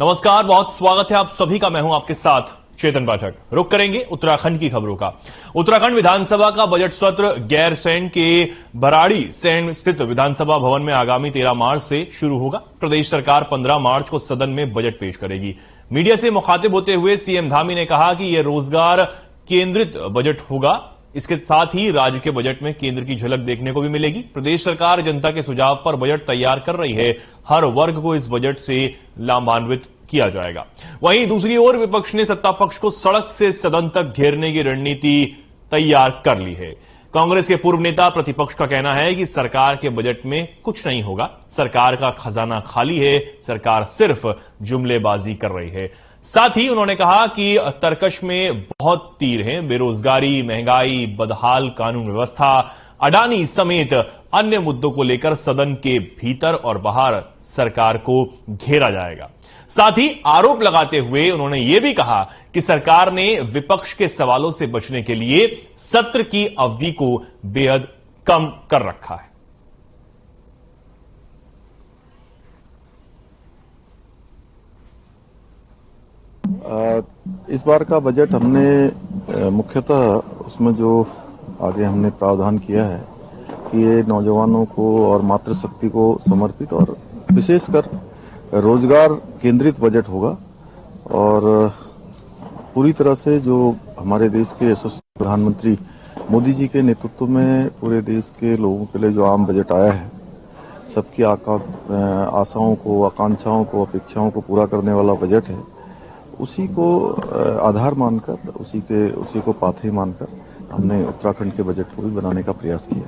नमस्कार, बहुत स्वागत है आप सभी का। मैं हूं आपके साथ चेतन पाठक। रुक करेंगे उत्तराखंड की खबरों का। उत्तराखंड विधानसभा का बजट सत्र गैरसैंण के भराड़ी सैण स्थित विधानसभा भवन में आगामी 13 मार्च से शुरू होगा। प्रदेश सरकार 15 मार्च को सदन में बजट पेश करेगी। मीडिया से मुखातिब होते हुए सीएम धामी ने कहा कि यह रोजगार केंद्रित बजट होगा। इसके साथ ही राज्य के बजट में केंद्र की झलक देखने को भी मिलेगी। प्रदेश सरकार जनता के सुझाव पर बजट तैयार कर रही है। हर वर्ग को इस बजट से लाभान्वित किया जाएगा। वहीं दूसरी ओर विपक्ष ने सत्ता पक्ष को सड़क से सदन तक घेरने की रणनीति तैयार कर ली है। कांग्रेस के पूर्व नेता प्रतिपक्ष का कहना है कि सरकार के बजट में कुछ नहीं होगा, सरकार का खजाना खाली है, सरकार सिर्फ जुमलेबाजी कर रही है। साथ ही उन्होंने कहा कि तर्कश में बहुत तीर हैं। बेरोजगारी, महंगाई, बदहाल कानून व्यवस्था, अडानी समेत अन्य मुद्दों को लेकर सदन के भीतर और बाहर सरकार को घेरा जाएगा। साथ ही आरोप लगाते हुए उन्होंने यह भी कहा कि सरकार ने विपक्ष के सवालों से बचने के लिए सत्र की अवधि को बेहद कम कर रखा है। इस बार का बजट हमने मुख्यतः उसमें जो आगे हमने प्रावधान किया है कि ये नौजवानों को और मातृशक्ति को समर्पित और विशेषकर रोजगार केंद्रित बजट होगा। और पूरी तरह से जो हमारे देश के यशस्वी प्रधानमंत्री मोदी जी के नेतृत्व में पूरे देश के लोगों के लिए जो आम बजट आया है, सबकी आशाओं को, आकांक्षाओं को, अपेक्षाओं को पूरा करने वाला बजट है, उसी को आधार मानकर, उसी को पाथेय मानकर हमने उत्तराखंड के बजट को भी बनाने का प्रयास किया।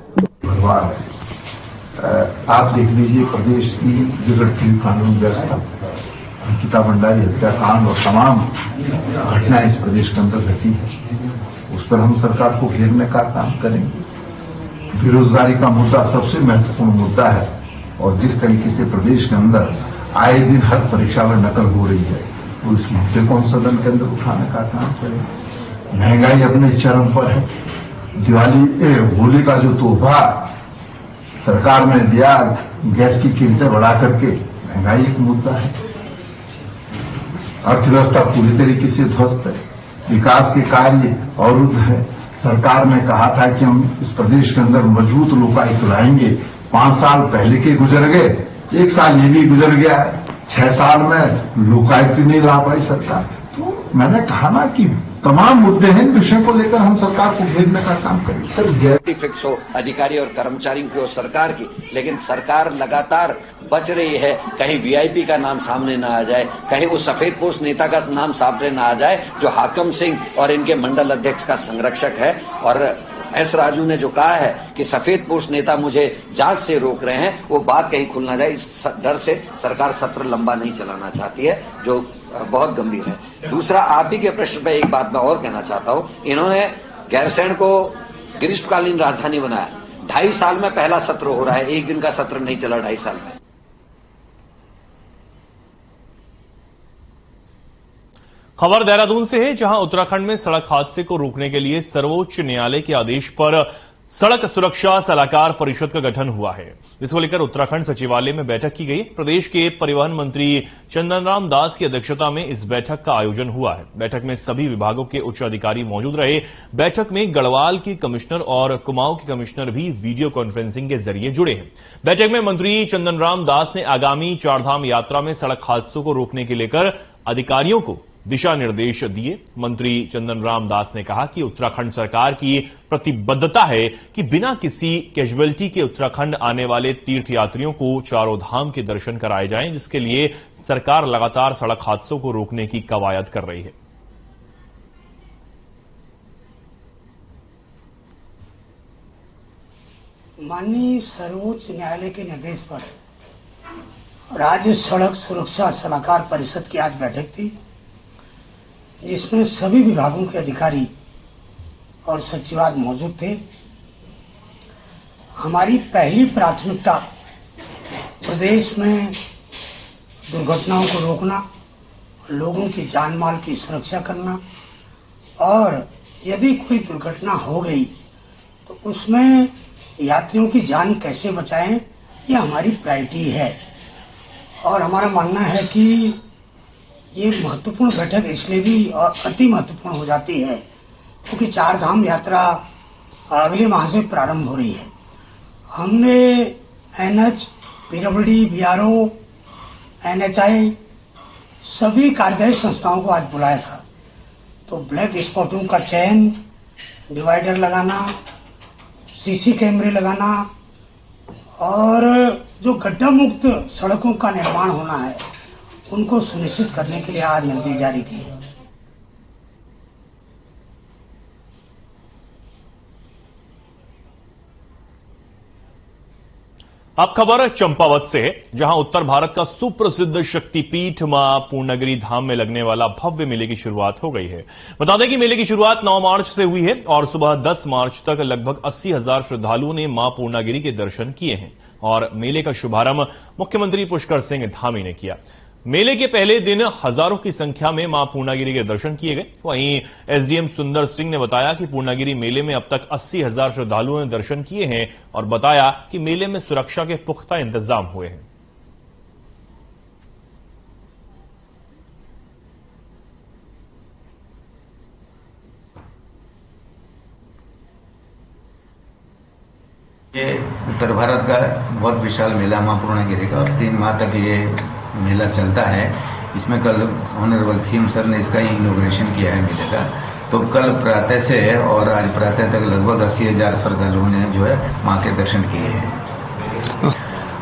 आप देख लीजिए प्रदेश की बिगड़ती हुई कानून व्यवस्था, अंकिता भंडारी हत्याकांड और तमाम घटनाएं इस प्रदेश के अंदर घटी है, उस पर हम सरकार को घेरने का काम करेंगे। बेरोजगारी का मुद्दा सबसे महत्वपूर्ण मुद्दा है और जिस तरीके से प्रदेश के अंदर आए दिन हर परीक्षा में नकल हो रही है, तो इस मुद्दे को हम सदन के अंदर उठाने का काम करेंगे। महंगाई अपने चरम पर है। होली का जो तोहफा सरकार ने दिया, गैस की कीमतें बढ़ा करके, महंगाई एक मुद्दा है। अर्थव्यवस्था पूरी तरीके से ध्वस्त है। विकास के कार्य अवरुद्ध है। सरकार ने कहा था कि हम इस प्रदेश के अंदर मजबूत लोकायुक्त लाएंगे। 5 साल पहले के गुजर गए, 1 साल ये भी गुजर गया है। 6 साल में लोकायुक्त नहीं ला पाई सरकार। तो मैंने कहा ना कि तमाम मुद्दे हैं, विषय को लेकर हम सरकार को घेरने का काम करेंगे। सर ड्यूटी फिक्स हो अधिकारी और कर्मचारियों की और सरकार की, लेकिन सरकार लगातार बच रही है। कहीं वीआईपी का नाम सामने ना आ जाए, कहीं वो सफेद पोस्ट नेता का नाम सामने ना आ जाए जो हाकम सिंह और इनके मंडल अध्यक्ष का संरक्षक है। और एस राजू ने जो कहा है कि सफेद पोस्ट नेता मुझे जांच से रोक रहे हैं, वो बात कहीं खुल ना जाए, इस डर से सरकार सत्र लंबा नहीं चलाना चाहती है, जो बहुत गंभीर है। दूसरा, आप ही के प्रश्न पर एक बात मैं और कहना चाहता हूं। इन्होंने गैरसैंण को ग्रीष्मकालीन राजधानी बनाया। 2.5 साल में पहला सत्र हो रहा है, एक दिन का सत्र नहीं चला 2.5 साल में। खबर देहरादून से है, जहां उत्तराखंड में सड़क हादसे को रोकने के लिए सर्वोच्च न्यायालय के आदेश पर सड़क सुरक्षा सलाहकार परिषद का गठन हुआ है। इसको लेकर उत्तराखंड सचिवालय में बैठक की गई। प्रदेश के परिवहन मंत्री चंदनराम दास की अध्यक्षता में इस बैठक का आयोजन हुआ है। बैठक में सभी विभागों के उच्च अधिकारी मौजूद रहे। बैठक में गढ़वाल के कमिश्नर और कुमाऊं के कमिश्नर भी वीडियो कॉन्फ्रेंसिंग के जरिए जुड़े हैं। बैठक में मंत्री चंदनराम दास ने आगामी चारधाम यात्रा में सड़क हादसों को रोकने के लेकर अधिकारियों को दिशा निर्देश दिए। मंत्री चंदनराम दास ने कहा कि उत्तराखंड सरकार की प्रतिबद्धता है कि बिना किसी कैजुअलिटी के उत्तराखंड आने वाले तीर्थयात्रियों को चारों धाम के दर्शन कराए जाएं, जिसके लिए सरकार लगातार सड़क हादसों को रोकने की कवायद कर रही है। माननीय सर्वोच्च न्यायालय के निर्देश पर राज्य सड़क सुरक्षा सलाहकार परिषद की आज बैठक थी, जिसमें सभी विभागों के अधिकारी और सचिवालय मौजूद थे। हमारी पहली प्राथमिकता प्रदेश में दुर्घटनाओं को रोकना, लोगों की जान माल की सुरक्षा करना, और यदि कोई दुर्घटना हो गई तो उसमें यात्रियों की जान कैसे बचाएं, यह हमारी प्रायोरिटी है। और हमारा मानना है कि ये महत्वपूर्ण बैठक इसलिए भी अति महत्वपूर्ण हो जाती है क्योंकि चार धाम यात्रा अगले माह से प्रारंभ हो रही है। हमने एनएच, पीडब्ल्यूडी, बीआरओ, एनएचआई सभी कार्यदायी संस्थाओं को आज बुलाया था। तो ब्लैक स्पॉटों का चयन, डिवाइडर लगाना, सीसी कैमरे लगाना और जो गड्ढा मुक्त सड़कों का निर्माण होना है उनको सुनिश्चित करने के लिए आज निर्देश जारी किए। अब खबर चंपावत से है, जहां उत्तर भारत का सुप्रसिद्ध शक्तिपीठ मां पूर्णागिरि धाम में लगने वाला भव्य मेले की शुरुआत हो गई है। बता दें कि मेले की शुरुआत 9 मार्च से हुई है और सुबह 10 मार्च तक लगभग 80,000 श्रद्धालुओं ने मां पूर्णागिरि के दर्शन किए हैं और मेले का शुभारंभ मुख्यमंत्री पुष्कर सिंह धामी ने किया। मेले के पहले दिन हजारों की संख्या में मां पूर्णागिरि के दर्शन किए गए। वहीं एसडीएम सुंदर सिंह ने बताया कि पूर्णागिरि मेले में अब तक 80,000 श्रद्धालुओं ने दर्शन किए हैं और बताया कि मेले में सुरक्षा के पुख्ता इंतजाम हुए हैं। ये उत्तर भारत का बहुत विशाल मेला मां पूर्णागिरि का और 3 माह तक ये मेला चलता है। इसमें कल ऑनरेबल सीएम सर ने इसका इनॉग्रेशन किया है मेले का। तो कल प्रातः से और आज प्रातः तक लगभग 80,000 श्रद्धालुओं ने जो है मां के दर्शन किए हैं।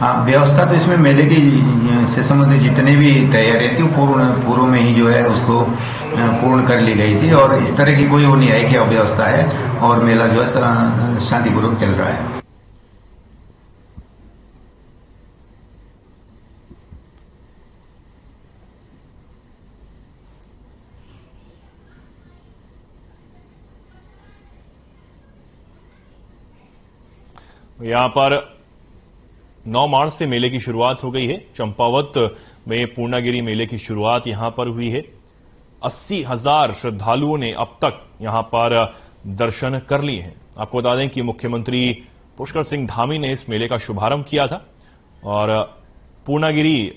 हाँ, व्यवस्था तो इसमें मेले की से संबंधित जितने भी तैयारियां थी पूर्व में ही जो है उसको पूर्ण कर ली गई थी और इस तरह की कोई वो नहीं है कि अव्यवस्था है और मेला जो है शांतिपूर्वक चल रहा है। यहां पर 9 मार्च से मेले की शुरुआत हो गई है। चंपावत में पूर्णागिरि मेले की शुरुआत यहां पर हुई है। 80,000 श्रद्धालुओं ने अब तक यहां पर दर्शन कर लिए हैं। आपको बता दें कि मुख्यमंत्री पुष्कर सिंह धामी ने इस मेले का शुभारंभ किया था और पूर्णागिरि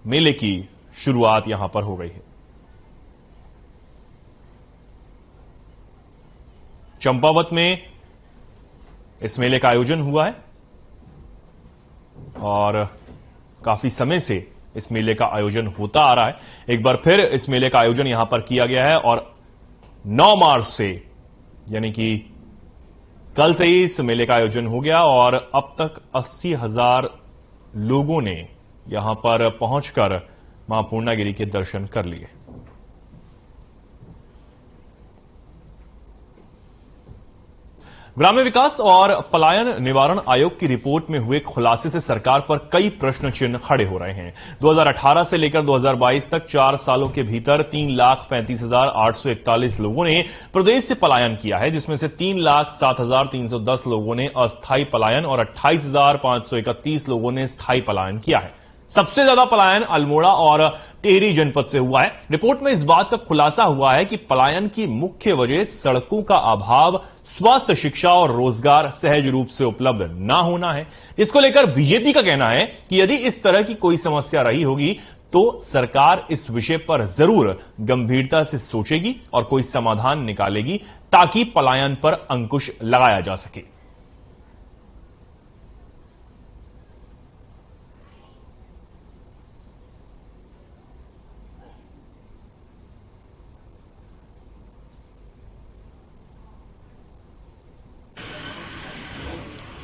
मेले की शुरुआत यहां पर हो गई है। चंपावत में इस मेले का आयोजन हुआ है और काफी समय से इस मेले का आयोजन होता आ रहा है। एक बार फिर इस मेले का आयोजन यहां पर किया गया है और 9 मार्च से यानी कि कल से ही इस मेले का आयोजन हो गया और अब तक 80,000 लोगों ने यहां पर पहुंचकर मां पूर्णागिरि के दर्शन कर लिए। ग्राम्य विकास और पलायन निवारण आयोग की रिपोर्ट में हुए खुलासे से सरकार पर कई प्रश्न चिन्ह खड़े हो रहे हैं। 2018 से लेकर 2022 तक 4 सालों के भीतर 3,35,841 लोगों ने प्रदेश से पलायन किया है, जिसमें से 3,07,310 लोगों ने अस्थायी पलायन और 28,531 लोगों ने स्थायी पलायन किया है। सबसे ज्यादा पलायन अल्मोड़ा और टिहरी जनपद से हुआ है। रिपोर्ट में इस बात का खुलासा हुआ है कि पलायन की मुख्य वजह सड़कों का अभाव, स्वास्थ्य, शिक्षा और रोजगार सहज रूप से उपलब्ध ना होना है। इसको लेकर बीजेपी का कहना है कि यदि इस तरह की कोई समस्या रही होगी तो सरकार इस विषय पर जरूर गंभीरता से सोचेगी और कोई समाधान निकालेगी ताकि पलायन पर अंकुश लगाया जा सके।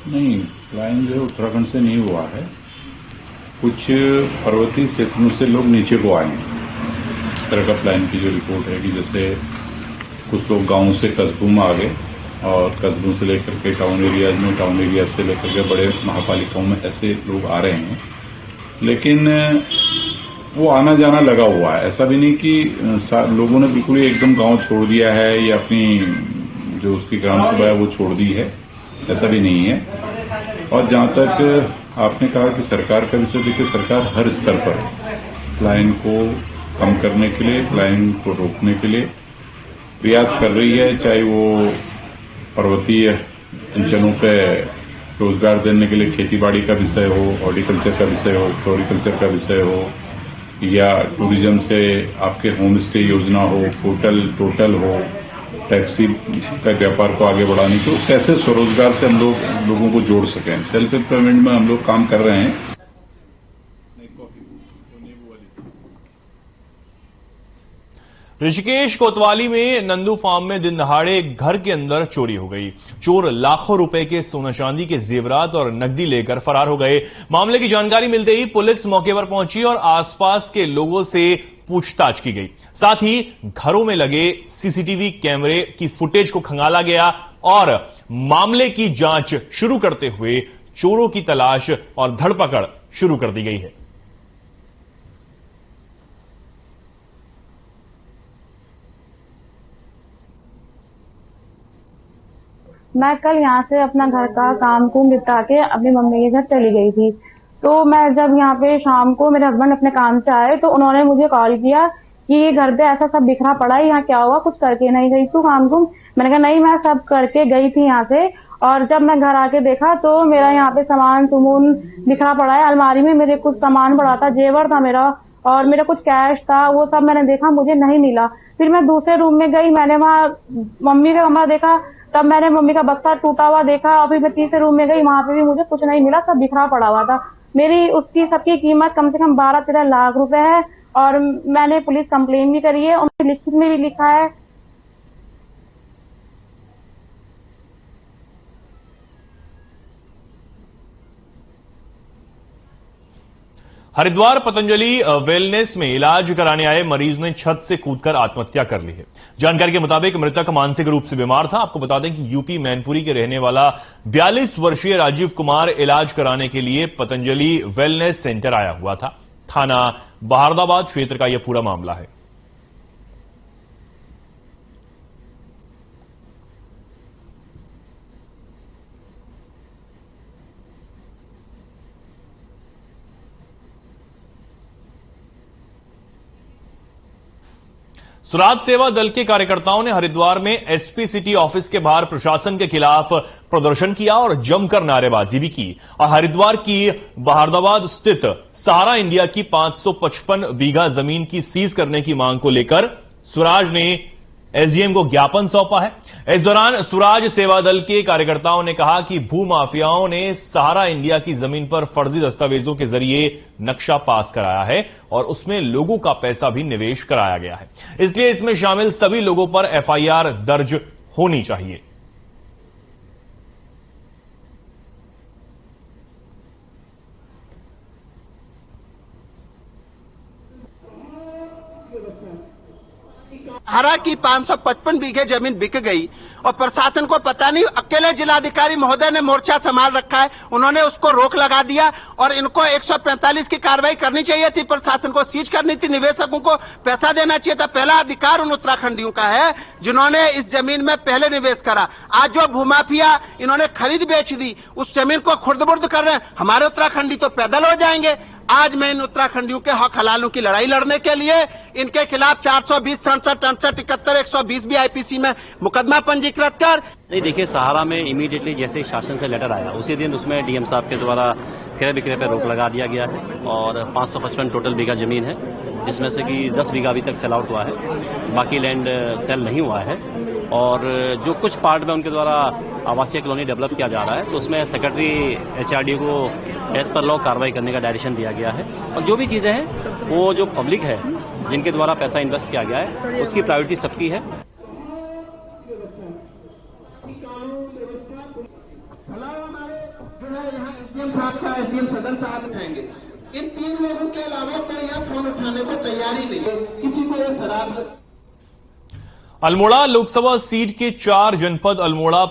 नहीं, पलायन जो उत्तराखंड से नहीं हुआ है, कुछ पर्वतीय क्षेत्रों से लोग नीचे को आए हैं। इस तरह का पलायन की जो रिपोर्ट है कि जैसे कुछ लोग गांव से कस्बों में आ गए और कस्बों से लेकर के टाउन एरियाज में, टाउन एरिया से लेकर के बड़े महापालिकाओं में ऐसे लोग आ रहे हैं। लेकिन वो आना जाना लगा हुआ है, ऐसा भी नहीं कि लोगों ने बिल्कुल एकदम गांव छोड़ दिया है या अपनी जो उसकी ग्राम सभा है वो छोड़ दी है, ऐसा भी नहीं है। और जहां तक आपने कहा कि सरकार का विषय, देखिए सरकार हर स्तर पर पलायन को कम करने के लिए, पलायन को रोकने के लिए प्रयास कर रही है, चाहे वो पर्वतीय अंचलों पे रोजगार देने के लिए खेतीबाड़ी का विषय हो, हॉर्टिकल्चर का विषय हो, फ्लोरिकल्चर का विषय हो, या टूरिज्म से आपके होम स्टे योजना हो, होटल टोटल हो, टैक्सी का व्यापार को आगे बढ़ाने को, कैसे स्वरोजगार से हम लोगों को जोड़ सकें। सेल्फ एम्प्लॉयमेंट में हम लोग काम कर रहे हैं। ऋषिकेश कोतवाली में नंदू फार्म में दिन दहाड़े एक घर के अंदर चोरी हो गई। चोर लाखों रुपए के सोना चांदी के जेवरात और नकदी लेकर फरार हो गए। मामले की जानकारी मिलते ही पुलिस मौके पर पहुंची और आसपास के लोगों से पूछताछ की गई। साथ ही घरों में लगे सीसीटीवी कैमरे की फुटेज को खंगाला गया और मामले की जांच शुरू करते हुए चोरों की तलाश और धरपकड़ शुरू कर दी गई है। मैं कल यहाँ से अपना घर का काम कुम निपटा के अपनी मम्मी के घर चली गई थी। तो मैं जब यहाँ पे शाम को मेरे हस्बैंड अपने काम से आए तो उन्होंने मुझे कॉल किया कि ये घर पे ऐसा सब बिखरा पड़ा है, यहाँ क्या हुआ, कुछ करके नहीं गई तू काम कुम। मैंने कहा नहीं, मैं सब करके गई थी यहाँ से। और जब मैं घर आके देखा तो मेरा यहाँ पे सामान सुमून बिखरा पड़ा है। अलमारी में मेरे कुछ सामान पड़ा था, जेवर था मेरा और मेरा कुछ कैश था, वो सब मैंने देखा, मुझे नहीं मिला। फिर मैं दूसरे रूम में गई, मैंने वहाँ मम्मी का कमरा देखा, तब मैंने मम्मी का बक्सा टूटा हुआ देखा। और फिर मैं तीसरे रूम में गई, वहां पे भी मुझे कुछ नहीं मिला, सब बिखरा पड़ा हुआ था। मेरी उसकी सबकी कीमत कम से कम 12-13 लाख रुपए है और मैंने पुलिस कंप्लेन भी करी है, उन्होंने लिखित में भी लिखा है। हरिद्वार पतंजलि वेलनेस में इलाज कराने आए मरीज ने छत से कूदकर आत्महत्या कर ली है। जानकारी के मुताबिक मृतक मानसिक रूप से बीमार था। आपको बता दें कि यूपी मैनपुरी के रहने वाला 42 वर्षीय राजीव कुमार इलाज कराने के लिए पतंजलि वेलनेस सेंटर आया हुआ था। थाना बहारदाबाद क्षेत्र का यह पूरा मामला है। स्वराज सेवा दल के कार्यकर्ताओं ने हरिद्वार में एसपी सिटी ऑफिस के बाहर प्रशासन के खिलाफ प्रदर्शन किया और जमकर नारेबाजी भी की। और हरिद्वार की बहारदाबाद स्थित सहारा इंडिया की 555 बीघा जमीन की सीज करने की मांग को लेकर स्वराज ने एसडीएम को ज्ञापन सौंपा है। इस दौरान स्वराज सेवा दल के कार्यकर्ताओं ने कहा कि भूमाफियाओं ने सहारा इंडिया की जमीन पर फर्जी दस्तावेजों के जरिए नक्शा पास कराया है और उसमें लोगों का पैसा भी निवेश कराया गया है, इसलिए इसमें शामिल सभी लोगों पर एफआईआर दर्ज होनी चाहिए। हरा की 555 बीघे जमीन बिक गई और प्रशासन को पता नहीं, अकेले जिलाधिकारी महोदय ने मोर्चा संभाल रखा है, उन्होंने उसको रोक लगा दिया और इनको 145 की कार्रवाई करनी चाहिए थी, प्रशासन को सीज करनी थी, निवेशकों को पैसा देना चाहिए था। पहला अधिकार उन उत्तराखंडियों का है जिन्होंने इस जमीन में पहले निवेश करा। आज जो भूमाफिया इन्होंने खरीद बेच दी, उस जमीन को खुर्द-बुर्द कर रहे हैं, हमारे उत्तराखंडी तो पैदल हो जाएंगे। आज मैं इन उत्तराखंडियों के हक हलालों की लड़ाई लड़ने के लिए इनके खिलाफ 420, 67, 68, 71, 120 भी आईपीसी में मुकदमा पंजीकृत कर। नहीं, देखिए, सहारा में इमीडिएटली जैसे ही शासन से लेटर आया उसी दिन उसमें डीएम साहब के द्वारा क्रय विक्रय पर रोक लगा दिया गया है और 555 टोटल बीघा जमीन है, जिसमें से कि 10 बीघा अभी तक सेल आउट हुआ है, बाकी लैंड सेल नहीं हुआ है। और जो कुछ पार्ट में उनके द्वारा आवासीय कॉलोनी डेवलप किया जा रहा है तो उसमें सेक्रेटरी एचआरडी को एज पर लॉ कार्रवाई करने का डायरेक्शन दिया गया है। और जो भी चीजें हैं वो जो पब्लिक है जिनके द्वारा पैसा इन्वेस्ट किया गया है उसकी प्रायोरिटी सबकी है। एसडीएम सदन साहब उठाएंगे, इन 3 लोगों के अलावा कोई यहाँ फोन उठाने को तैयारी नहीं है, किसी को ये शराब। अल्मोड़ा लोकसभा सीट के 4 जनपद अल्मोड़ा,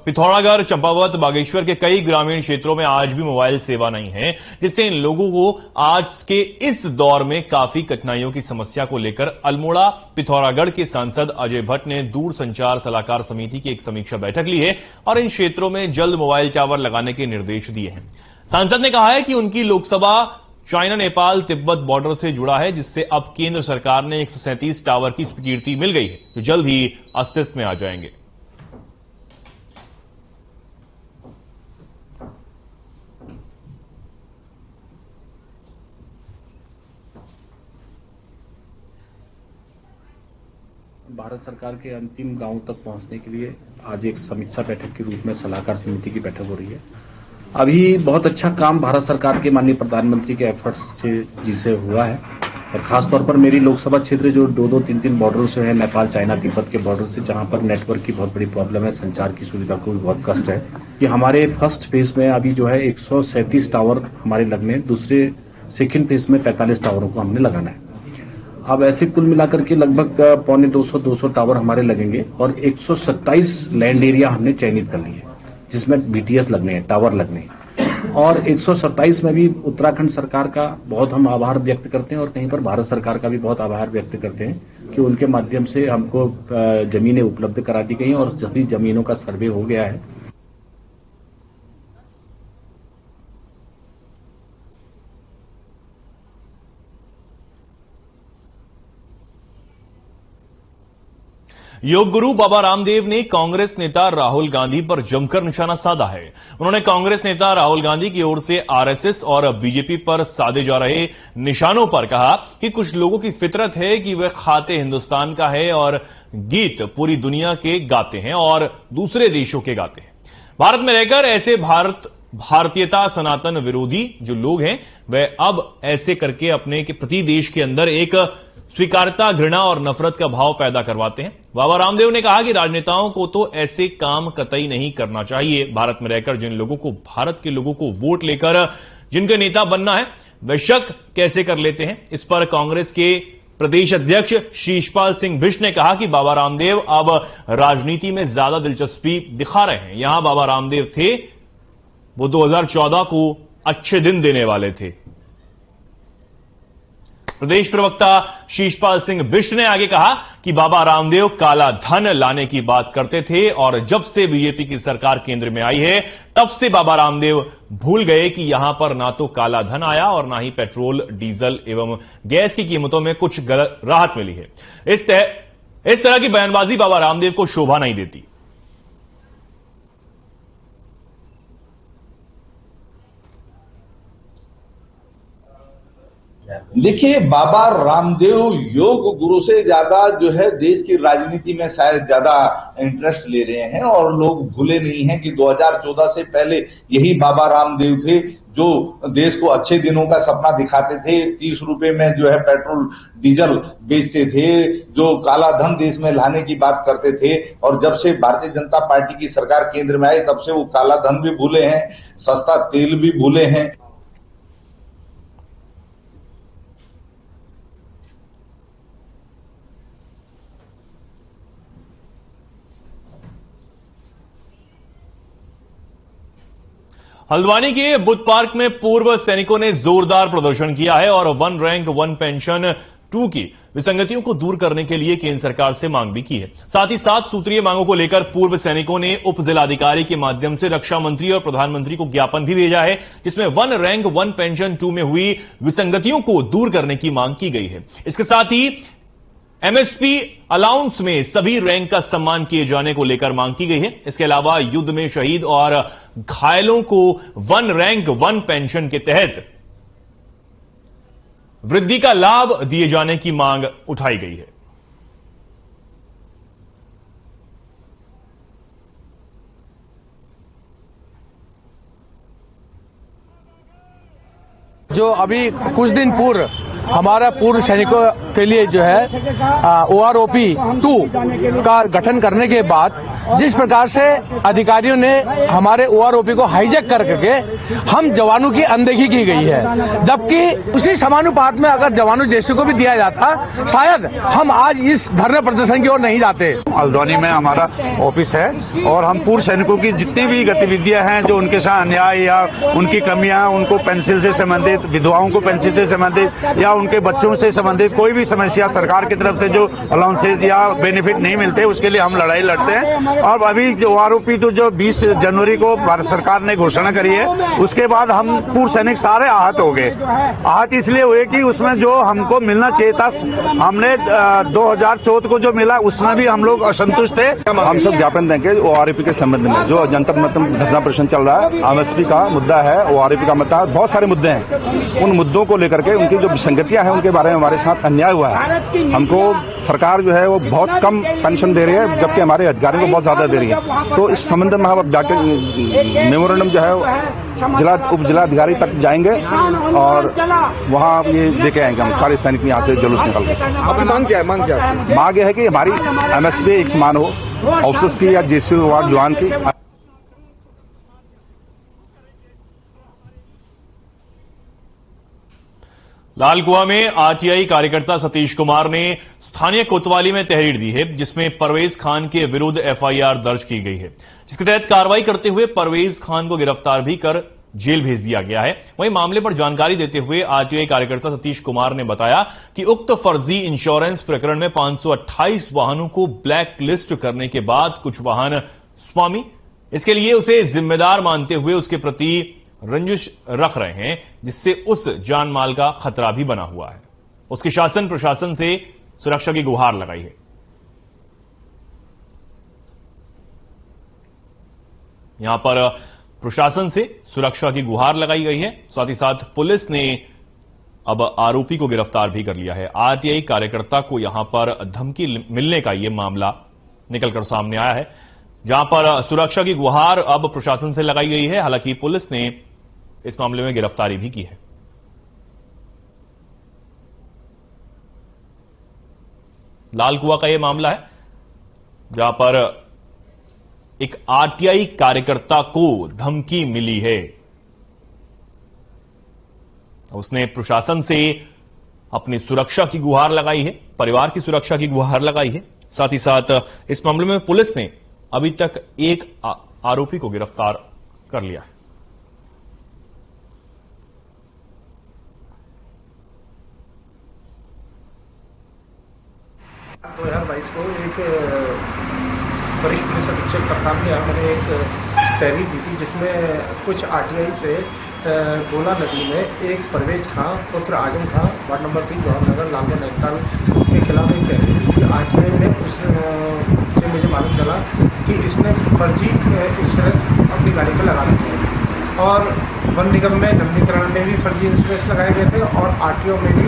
पिथौरागढ़, चंपावत, बागेश्वर के कई ग्रामीण क्षेत्रों में आज भी मोबाइल सेवा नहीं है, जिससे इन लोगों को आज के इस दौर में काफी कठिनाइयों की समस्या को लेकर अल्मोड़ा पिथौरागढ़ के सांसद अजय भट्ट ने दूर संचार सलाहकार समिति की एक समीक्षा बैठक ली है और इन क्षेत्रों में जल्द मोबाइल टावर लगाने के निर्देश दिए हैं। सांसद ने कहा है कि उनकी लोकसभा चाइना, नेपाल, तिब्बत बॉर्डर से जुड़ा है, जिससे अब केंद्र सरकार ने 137 टावर की स्वीकृति मिल गई है, जो जल्द ही अस्तित्व में आ जाएंगे। भारत सरकार के अंतिम गांव तक पहुंचने के लिए आज एक समीक्षा बैठक के रूप में सलाहकार समिति की बैठक हो रही है। अभी बहुत अच्छा काम भारत सरकार के माननीय प्रधानमंत्री के एफर्ट्स से जिसे हुआ है, और खासतौर पर मेरी लोकसभा क्षेत्र जो 2-2, 3-3 बॉर्डर से है, नेपाल, चाइना, तिब्बत के बॉर्डर से, जहां पर नेटवर्क की बहुत बड़ी प्रॉब्लम है, संचार की सुविधा को भी बहुत कष्ट है, कि हमारे फर्स्ट फेज में अभी जो है 137 टावर हमारे लगने, दूसरे सेकेंड फेज में 45 टावरों को हमने लगाना है। अब ऐसे कुल मिलाकर के लगभग 250 टावर हमारे लगेंगे और 127 लैंड एरिया हमने चयनित कर लिए, जिसमें बीटीएस लगने हैं, टावर लगने हैं। और 127 में भी उत्तराखंड सरकार का बहुत हम आभार व्यक्त करते हैं और कहीं पर भारत सरकार का भी बहुत आभार व्यक्त करते हैं कि उनके माध्यम से हमको जमीनें उपलब्ध करा दी गई हैं और सभी जमीनों का सर्वे हो गया है। योग गुरु बाबा रामदेव ने कांग्रेस नेता राहुल गांधी पर जमकर निशाना साधा है। उन्होंने कांग्रेस नेता राहुल गांधी की ओर से आरएसएस और बीजेपी पर साधे जा रहे निशानों पर कहा कि कुछ लोगों की फितरत है कि वे खाते हिंदुस्तान का है और गीत पूरी दुनिया के गाते हैं और दूसरे देशों के गाते हैं। भारत में रहकर ऐसे भारतीयता सनातन विरोधी जो लोग हैं, वे अब ऐसे करके अपने के प्रति देश के अंदर एक स्वीकार्यता, घृणा और नफरत का भाव पैदा करवाते हैं। बाबा रामदेव ने कहा कि राजनेताओं को तो ऐसे काम कतई नहीं करना चाहिए। भारत में रहकर जिन लोगों को, भारत के लोगों को वोट लेकर जिनके नेता बनना है, वे शक कैसे कर लेते हैं। इस पर कांग्रेस के प्रदेश अध्यक्ष शीशपाल सिंह बिष्ट ने कहा कि बाबा रामदेव अब राजनीति में ज्यादा दिलचस्पी दिखा रहे हैं। यहां बाबा रामदेव थे, वो 2014 को अच्छे दिन देने वाले थे। प्रदेश प्रवक्ता शीशपाल सिंह बिष्ट ने आगे कहा कि बाबा रामदेव काला धन लाने की बात करते थे और जब से बीजेपी की सरकार केंद्र में आई है, तब से बाबा रामदेव भूल गए कि यहां पर ना तो काला धन आया और ना ही पेट्रोल, डीजल एवं गैस की कीमतों में कुछ राहत मिली है। इस तरह की बयानबाजी बाबा रामदेव को शोभा नहीं देती। देखिए, बाबा रामदेव योग गुरु से ज्यादा जो है देश की राजनीति में शायद ज्यादा इंटरेस्ट ले रहे हैं और लोग भूले नहीं हैं कि 2014 से पहले यही बाबा रामदेव थे जो देश को अच्छे दिनों का सपना दिखाते थे। 30 रुपए में जो है पेट्रोल डीजल बेचते थे, जो काला धन देश में लाने की बात करते थे। और जब से भारतीय जनता पार्टी की सरकार केंद्र में आई, तब से वो काला धन भी भूले हैं, सस्ता तेल भी भूले हैं। हल्द्वानी के बुद्ध पार्क में पूर्व सैनिकों ने जोरदार प्रदर्शन किया है और 1 रैंक 1 पेंशन 2 की विसंगतियों को दूर करने के लिए केंद्र सरकार से मांग भी की है। साथ ही 7 सूत्रीय मांगों को लेकर पूर्व सैनिकों ने उप जिलाधिकारी के माध्यम से रक्षा मंत्री और प्रधानमंत्री को ज्ञापन भी भेजा है, जिसमें 1 रैंक 1 पेंशन 2 में हुई विसंगतियों को दूर करने की मांग की गई है। इसके साथ ही एमएसपी अलाउंस में सभी रैंक का सम्मान किए जाने को लेकर मांग की गई है। इसके अलावा युद्ध में शहीद और घायलों को 1 रैंक 1 पेंशन के तहत वृद्धि का लाभ दिए जाने की मांग उठाई गई है। जो अभी कुछ दिन पूर्व हमारा पूर्व सैनिकों के लिए जो है OROP 2 का गठन करने के बाद जिस प्रकार से अधिकारियों ने हमारे OROP को हाईजैक करके हम जवानों की अनदेखी की गई है, जबकि उसी समानुपात में अगर जवानों जैसे को भी दिया जाता, शायद हम आज इस धरने प्रदर्शन की ओर नहीं जाते। हल्द्वानी में हमारा ऑफिस है और हम पूर्व सैनिकों की जितनी भी गतिविधियां हैं जो उनके साथ अन्याय या उनकी कमियां, उनको पेंशन से संबंधित, विधवाओं को पेंशन से संबंधित या उनके बच्चों से संबंधित कोई भी समस्या सरकार की तरफ से जो अलाउंसेज या बेनिफिट नहीं मिलते, उसके लिए हम लड़ाई लड़ते हैं। और अभी जो OROP तो जो 20 जनवरी को भारत सरकार ने घोषणा करी है, उसके बाद हम पूर्व सैनिक सारे आहत हो गए। आहत इसलिए हुए कि उसमें जो हमको मिलना चाहिए था, हमने 2014 को जो मिला उसमें भी हम लोग असंतुष्ट थे। हम सब ज्ञापन देंगे OROP के संबंध में जो जनता धरना प्रदर्शन चल रहा है, MSP का मुद्दा है, OROP का मुद्दा है, बहुत सारे मुद्दे हैं। उन मुद्दों को लेकर के उनकी जो विसंगतियां हैं उनके बारे में हमारे साथ अन्याय हुआ है। हमको सरकार जो है वो बहुत कम पेंशन दे रही है, जबकि हमारे अधिकारियों को बहुत ज्यादा दे रही है। तो इस संबंध में हम अब जाकर मेमोरेंडम जो है उप जिलाधिकारी तक जाएंगे और वहां ये देके आएंगे हम सारे सैनिक यहाँ से जुलूस निकल के। आपकी मांग क्या है? मांग यह है कि हमारी MSP एक समान हो, ऑफिसर्स की या JC विभाग जवान की। लालकुआं में RTI कार्यकर्ता सतीश कुमार ने स्थानीय कोतवाली में तहरीर दी है, जिसमें परवेज खान के विरुद्ध FIR दर्ज की गई है, जिसके तहत कार्रवाई करते हुए परवेज खान को गिरफ्तार भी कर जेल भेज दिया गया है। वहीं मामले पर जानकारी देते हुए RTI कार्यकर्ता सतीश कुमार ने बताया कि उक्त फर्जी इंश्योरेंस प्रकरण में 528 वाहनों को ब्लैक लिस्ट करने के बाद कुछ वाहन स्वामी इसके लिए उसे जिम्मेदार मानते हुए उसके प्रति रंजिश रख रहे हैं, जिससे उस जान माल का खतरा भी बना हुआ है। उसकी शासन प्रशासन से सुरक्षा की गुहार लगाई है। यहां पर प्रशासन से सुरक्षा की गुहार लगाई गई है। साथ ही साथ पुलिस ने अब आरोपी को गिरफ्तार भी कर लिया है। RTI कार्यकर्ता को यहां पर धमकी मिलने का यह मामला निकलकर सामने आया है, जहां पर सुरक्षा की गुहार अब प्रशासन से लगाई गई है। हालांकि पुलिस ने इस मामले में गिरफ्तारी भी की है। लालकुआं का यह मामला है, जहां पर एक RTI कार्यकर्ता को धमकी मिली है। उसने प्रशासन से अपनी सुरक्षा की गुहार लगाई है, परिवार की सुरक्षा की गुहार लगाई है। साथ ही साथ इस मामले में पुलिस ने अभी तक एक आरोपी को गिरफ्तार कर लिया है। 2022 को एक वरिष्ठ पुलिस अधीक्षक प्रधान के यहाँ मैंने एक तहरीर दी थी, जिसमें कुछ RTI से गोला नदी में एक परवेज खां पुत्र आजम खां वार्ड नंबर 3 जवाहरनगर लालगंज नैनीताल के खिलाफ एक तहरीर दी थी। RTI में उससे मुझे मालूम चला कि इसने फर्जी इंश्योरेंस अपनी गाड़ी पर लगा रखी है और वन निगम में नवीनीकरण में भी फर्जी इंश्योरेंस लगाए गए थे और RTO में भी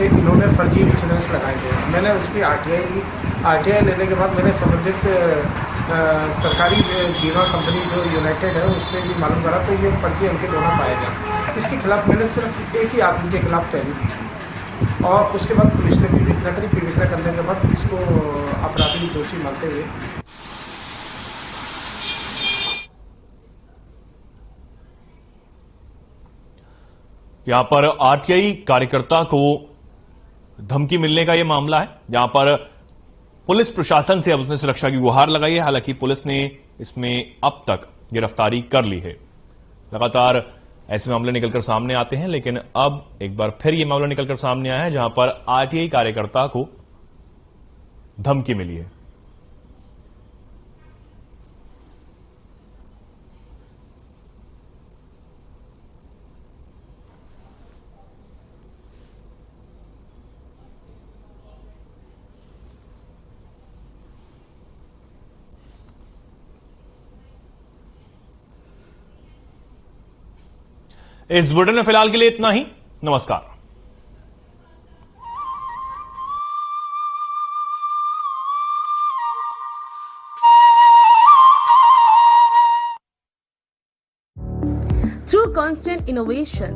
इन्होंने फर्जी इंश्योरेंस लगाए थे। मैंने उसकी RTI लेने के बाद मैंने संबंधित सरकारी बीमा कंपनी जो यूनाइटेड है उससे भी मालूम करा, तो ये फर्जी अंकित होना पाया गया। इसके खिलाफ मैंने सिर्फ एक ही आदमी के खिलाफ तहरीर दी थी और उसके बाद पुलिस ने विवेचना करी। विवेचना करने के बाद पुलिस को अपराधी दोषी मानते हुए यहां पर RTI कार्यकर्ता को धमकी मिलने का यह मामला है, जहां पर पुलिस प्रशासन से अब उसने सुरक्षा की गुहार लगाई है। हालांकि पुलिस ने इसमें अब तक गिरफ्तारी कर ली है। लगातार ऐसे मामले निकलकर सामने आते हैं, लेकिन अब एक बार फिर यह मामला निकलकर सामने आया है, जहां पर RTI कार्यकर्ता को धमकी मिली है। इस बुलेटिन में फिलहाल के लिए इतना ही। नमस्कार। Through constant innovation,